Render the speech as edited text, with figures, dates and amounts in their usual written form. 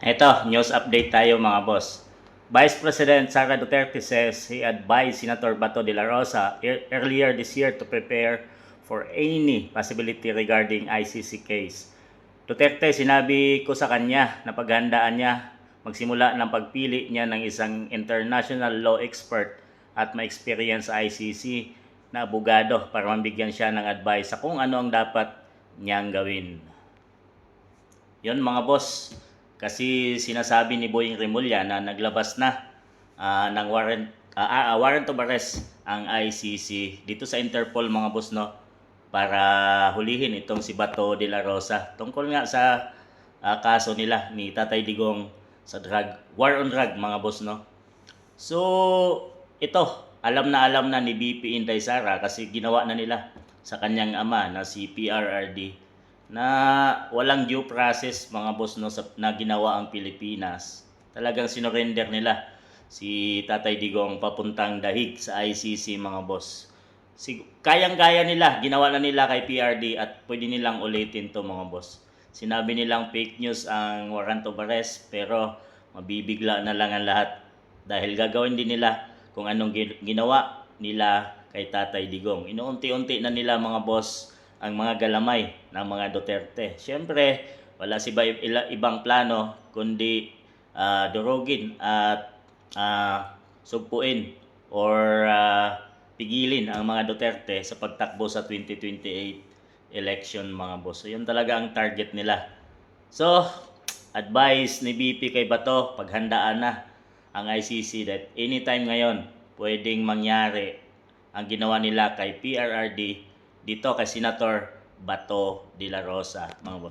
Ito, news update tayo mga boss. Vice President Sara Duterte says he advised Senator Bato de la Rosa earlier this year to prepare for any possibility regarding ICC case. Duterte, sinabi ko sa kanya na paghandaan niya magsimula ng pagpili niya ng isang international law expert at may experience sa ICC na abogado para mabigyan siya ng advice sa kung ano ang dapat niyang gawin. Yon mga boss, kasi sinasabi ni Boying Remulla na naglabas na ng warrant of arrest ang ICC dito sa Interpol mga boss, no, para hulihin itong si Bato de la Rosa tungkol nga sa kaso nila ni Tatay Digong sa war on drug mga boss, no. So ito, alam na ni BP Inday Sara kasi ginawa na nila sa kanyang ama na si PRRD na walang due process mga boss, no, na ginawa ang Pilipinas. Talagang sinorender nila si Tatay Digong papuntang dahig sa ICC mga boss. Kayang-kaya nila, ginawa na nila kay PRD at pwede nilang ulitin to mga boss. Sinabi nilang fake news ang warrant of arrest pero mabibigla na lang ang lahat dahil gagawin din nila kung anong ginawa nila kay Tatay Digong. Inuunti-unti na nila mga boss ang mga galamay ng mga Duterte. Siyempre, wala si ibang plano kundi durugin at sugpuin or pigilin ang mga Duterte sa pagtakbo sa 2028 election mga boss. So yun talaga ang target nila. So, advice ni BP kay Bato, paghandaan na ang ICC that anytime ngayon pwedeng mangyari ang ginawa nila kay PRRD dito kay Senator Bato de la Rosa mga boss.